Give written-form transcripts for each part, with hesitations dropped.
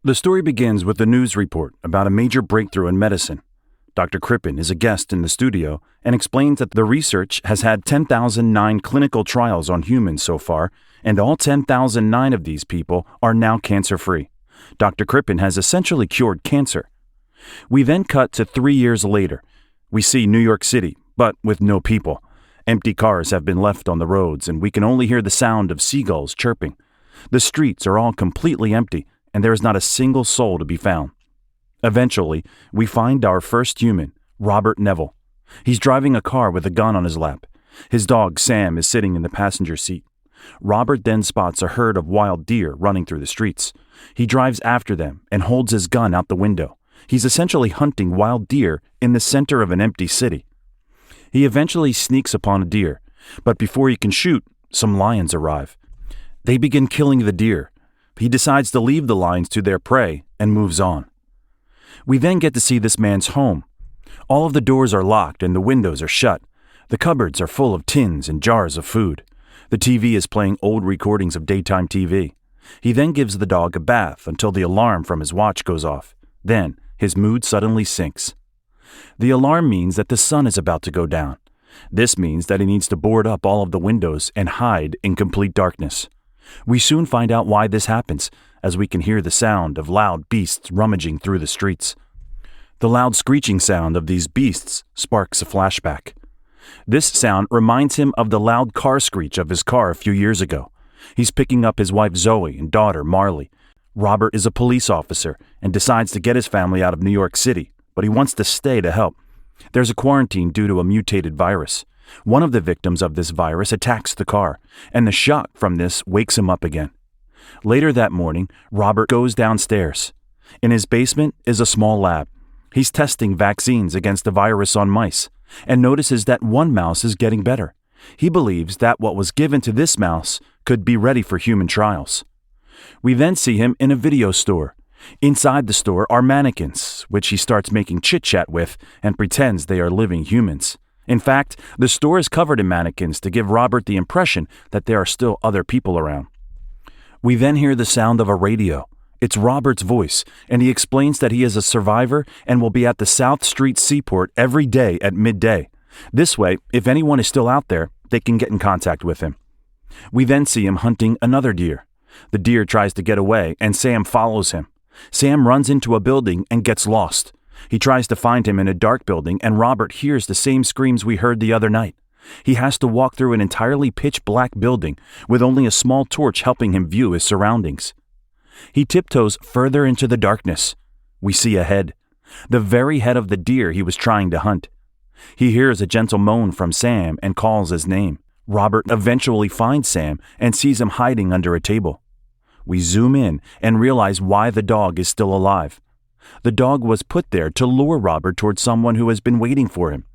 The story begins with a news report about a major breakthrough in medicine. Dr. Crippen is a guest in the studio and explains that the research has had 10,009 clinical trials on humans so far, and all 10,009 of these people are now cancer-free. Dr. Crippen has essentially cured cancer. We then cut to 3 years later. We see New York City, but with no people. Empty cars have been left on the roads, and we can only hear the sound of seagulls chirping. The streets are all completely empty, and there is not a single soul to be found. Eventually, we find our first human, Robert Neville. He's driving a car with a gun on his lap. His dog, Sam, is sitting in the passenger seat. Robert then spots a herd of wild deer running through the streets. He drives after them and holds his gun out the window. He's essentially hunting wild deer in the center of an empty city. He eventually sneaks upon a deer, but before he can shoot, some lions arrive. They begin killing the deer. He decides to leave the lions to their prey and moves on. We then get to see this man's home. All of the doors are locked and the windows are shut. The cupboards are full of tins and jars of food. The TV is playing old recordings of daytime TV. He then gives the dog a bath until the alarm from his watch goes off. Then, his mood suddenly sinks. The alarm means that the sun is about to go down. This means that he needs to board up all of the windows and hide in complete darkness. We soon find out why this happens, as we can hear the sound of loud beasts rummaging through the streets. The loud screeching sound of these beasts sparks a flashback. This sound reminds him of the loud car screech of his car a few years ago. He's picking up his wife Zoe and daughter Marley. Robert is a police officer and decides to get his family out of New York City, but he wants to stay to help. There's a quarantine due to a mutated virus. One of the victims of this virus attacks the car, and the shock from this wakes him up again. Later that morning, Robert goes downstairs. In his basement is a small lab. He's testing vaccines against the virus on mice, and notices that one mouse is getting better. He believes that what was given to this mouse could be ready for human trials. We then see him in a video store. Inside the store are mannequins, which he starts making chit-chat with and pretends they are living humans. In fact, the store is covered in mannequins to give Robert the impression that there are still other people around. We then hear the sound of a radio. It's Robert's voice, and he explains that he is a survivor and will be at the South Street Seaport every day at midday. This way, if anyone is still out there, they can get in contact with him. We then see him hunting another deer. The deer tries to get away, and Sam follows him. Sam runs into a building and gets lost. He tries to find him in a dark building, and Robert hears the same screams we heard the other night. He has to walk through an entirely pitch-black building with only a small torch helping him view his surroundings. He tiptoes further into the darkness. We see a head, the very head of the deer he was trying to hunt. He hears a gentle moan from Sam and calls his name. Robert eventually finds Sam and sees him hiding under a table. We zoom in and realize why the dog is still alive. The dog was put there to lure Robert towards someone who has been waiting for him.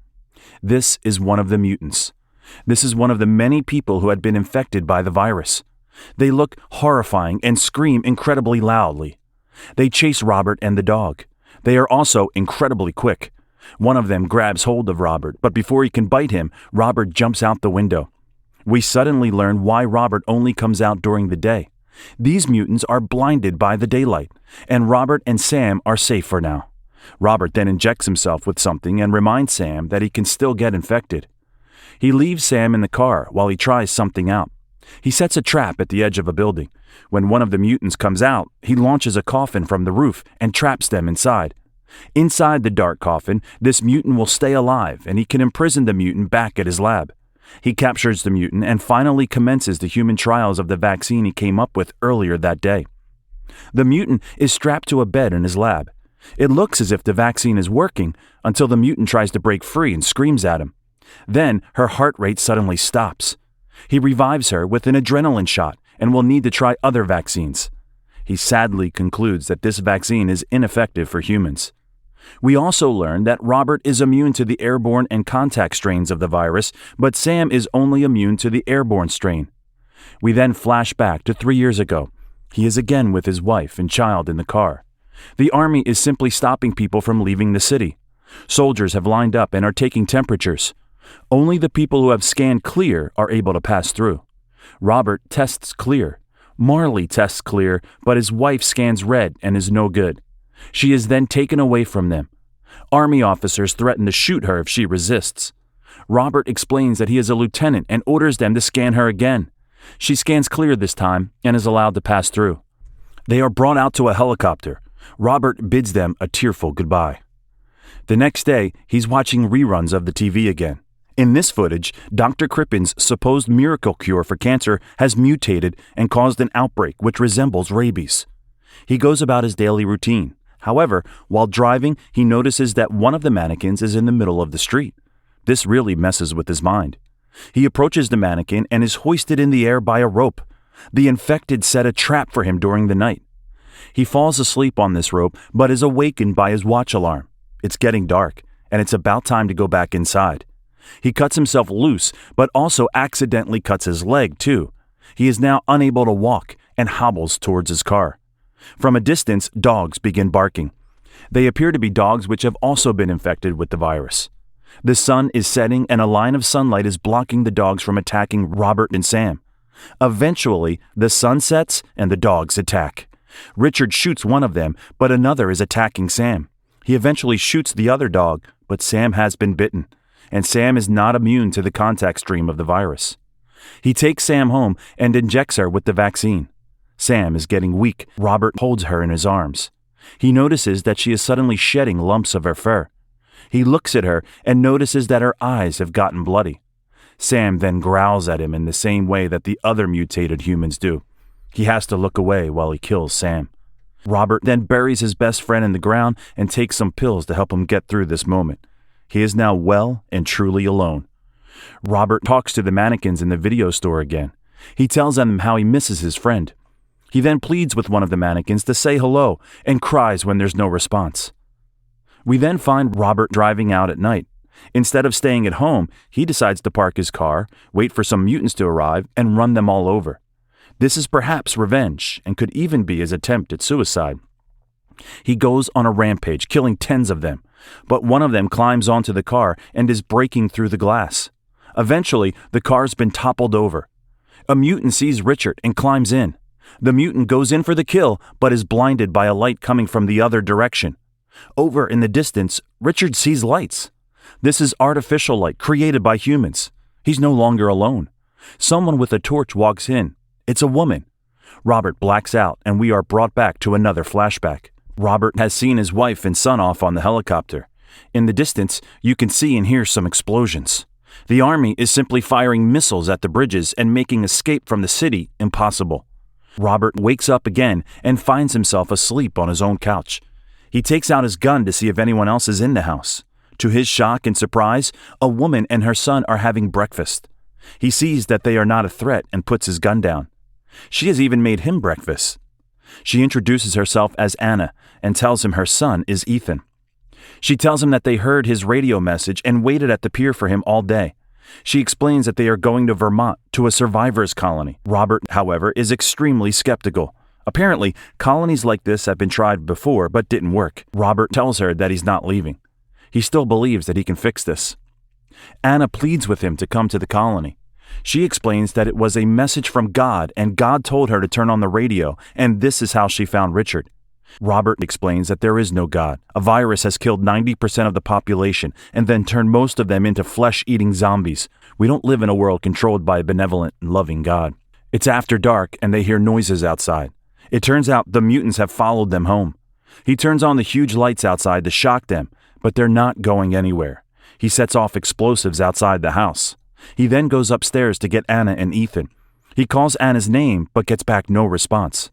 This is one of the mutants. This is one of the many people who had been infected by the virus. They look horrifying and scream incredibly loudly. They chase Robert and the dog. They are also incredibly quick. One of them grabs hold of Robert, but before he can bite him, Robert jumps out the window. We suddenly learn why Robert only comes out during the day. These mutants are blinded by the daylight, and Robert and Sam are safe for now. Robert then injects himself with something and reminds Sam that he can still get infected. He leaves Sam in the car while he tries something out. He sets a trap at the edge of a building. When one of the mutants comes out, he launches a coffin from the roof and traps them inside. Inside the dark coffin, this mutant will stay alive, and he can imprison the mutant back at his lab. He captures the mutant and finally commences the human trials of the vaccine he came up with earlier that day. The mutant is strapped to a bed in his lab. It looks as if the vaccine is working until the mutant tries to break free and screams at him. Then her heart rate suddenly stops. He revives her with an adrenaline shot and will need to try other vaccines. He sadly concludes that this vaccine is ineffective for humans. We also learn that Robert is immune to the airborne and contact strains of the virus, but Sam is only immune to the airborne strain. We then flash back to 3 years ago. He is again with his wife and child in the car. The army is simply stopping people from leaving the city. Soldiers have lined up and are taking temperatures. Only the people who have scanned clear are able to pass through. Robert tests clear. Marley tests clear, but his wife scans red and is no good. She is then taken away from them. Army officers threaten to shoot her if she resists. Robert explains that he is a lieutenant and orders them to scan her again. She scans clear this time and is allowed to pass through. They are brought out to a helicopter. Robert bids them a tearful goodbye. The next day, he's watching reruns of the TV again. In this footage, Dr. Crippen's supposed miracle cure for cancer has mutated and caused an outbreak which resembles rabies. He goes about his daily routine. However, while driving, he notices that one of the mannequins is in the middle of the street. This really messes with his mind. He approaches the mannequin and is hoisted in the air by a rope. The infected set a trap for him during the night. He falls asleep on this rope, but is awakened by his watch alarm. It's getting dark, and it's about time to go back inside. He cuts himself loose, but also accidentally cuts his leg, too. He is now unable to walk and hobbles towards his car. From a distance, dogs begin barking. They appear to be dogs which have also been infected with the virus. The sun is setting and a line of sunlight is blocking the dogs from attacking Robert and Sam. Eventually, the sun sets and the dogs attack. Richard shoots one of them, but another is attacking Sam. He eventually shoots the other dog, but Sam has been bitten, and Sam is not immune to the contact stream of the virus. He takes Sam home and injects her with the vaccine. Sam is getting weak. Robert holds her in his arms. He notices that she is suddenly shedding lumps of her fur. He looks at her and notices that her eyes have gotten bloody. Sam then growls at him in the same way that the other mutated humans do. He has to look away while he kills Sam. Robert then buries his best friend in the ground and takes some pills to help him get through this moment. He is now well and truly alone. Robert talks to the mannequins in the video store again. He tells them how he misses his friend. He then pleads with one of the mannequins to say hello and cries when there's no response. We then find Robert driving out at night. Instead of staying at home, he decides to park his car, wait for some mutants to arrive, and run them all over. This is perhaps revenge and could even be his attempt at suicide. He goes on a rampage, killing tens of them, but one of them climbs onto the car and is breaking through the glass. Eventually, the car's been toppled over. A mutant sees Richard and climbs in. The mutant goes in for the kill, but is blinded by a light coming from the other direction. Over in the distance, Richard sees lights. This is artificial light created by humans. He's no longer alone. Someone with a torch walks in. It's a woman. Robert blacks out, and we are brought back to another flashback. Robert has seen his wife and son off on the helicopter. In the distance, you can see and hear some explosions. The army is simply firing missiles at the bridges and making escape from the city impossible. Robert wakes up again and finds himself asleep on his own couch. He takes out his gun to see if anyone else is in the house. To his shock and surprise, a woman and her son are having breakfast. He sees that they are not a threat and puts his gun down. She has even made him breakfast. She introduces herself as Anna and tells him her son is Ethan. She tells him that they heard his radio message and waited at the pier for him all day. She explains that they are going to Vermont to a survivors' colony. Robert, however, is extremely skeptical. Apparently, colonies like this have been tried before but didn't work. Robert tells her that he's not leaving. He still believes that he can fix this. Anna pleads with him to come to the colony. She explains that it was a message from God and God told her to turn on the radio, and this is how she found Richard. Robert explains that there is no God. A virus has killed 90% of the population and then turned most of them into flesh-eating zombies. We don't live in a world controlled by a benevolent and loving God. It's after dark and they hear noises outside. It turns out the mutants have followed them home. He turns on the huge lights outside to shock them, but they're not going anywhere. He sets off explosives outside the house. He then goes upstairs to get Anna and Ethan. He calls Anna's name but gets back no response.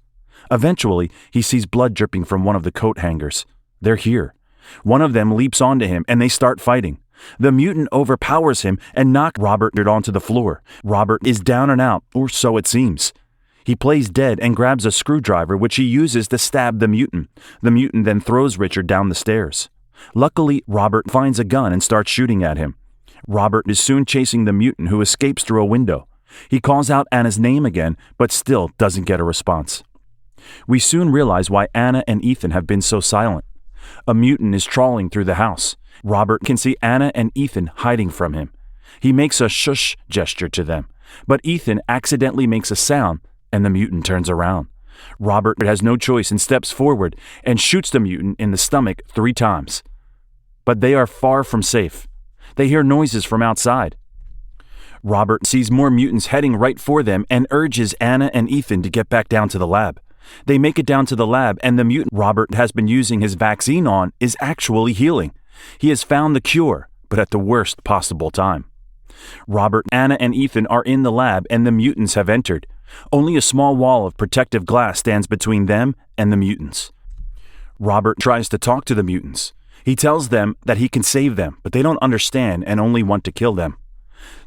Eventually, he sees blood dripping from one of the coat hangers. They're here. One of them leaps onto him and they start fighting. The mutant overpowers him and knocks Robert onto the floor. Robert is down and out, or so it seems. He plays dead and grabs a screwdriver which he uses to stab the mutant. The mutant then throws Richard down the stairs. Luckily, Robert finds a gun and starts shooting at him. Robert is soon chasing the mutant who escapes through a window. He calls out Anna's name again, but still doesn't get a response. We soon realize why Anna and Ethan have been so silent. A mutant is trawling through the house. Robert can see Anna and Ethan hiding from him. He makes a shush gesture to them, but Ethan accidentally makes a sound and the mutant turns around. Robert has no choice and steps forward and shoots the mutant in the stomach 3 times. But they are far from safe. They hear noises from outside. Robert sees more mutants heading right for them and urges Anna and Ethan to get back down to the lab. They make it down to the lab, and the mutant Robert has been using his vaccine on is actually healing. He has found the cure, but at the worst possible time. Robert, Anna, and Ethan are in the lab, and the mutants have entered. Only a small wall of protective glass stands between them and the mutants. Robert tries to talk to the mutants. He tells them that he can save them, but they don't understand and only want to kill them.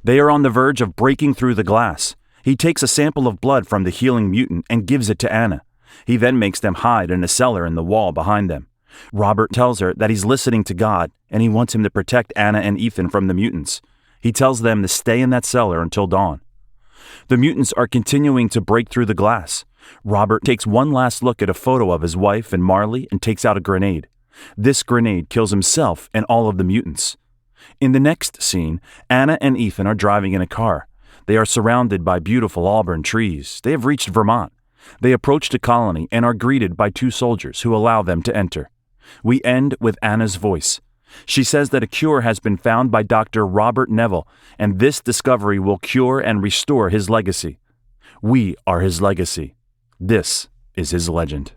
They are on the verge of breaking through the glass. He takes a sample of blood from the healing mutant and gives it to Anna. He then makes them hide in a cellar in the wall behind them. Robert tells her that he's listening to God and he wants him to protect Anna and Ethan from the mutants. He tells them to stay in that cellar until dawn. The mutants are continuing to break through the glass. Robert takes one last look at a photo of his wife and Marley and takes out a grenade. This grenade kills himself and all of the mutants. In the next scene, Anna and Ethan are driving in a car. They are surrounded by beautiful Auburn trees. They have reached Vermont. They approach the colony and are greeted by 2 soldiers who allow them to enter. We end with Anna's voice. She says that a cure has been found by Dr. Robert Neville, and this discovery will cure and restore his legacy. We are his legacy. This is his legend.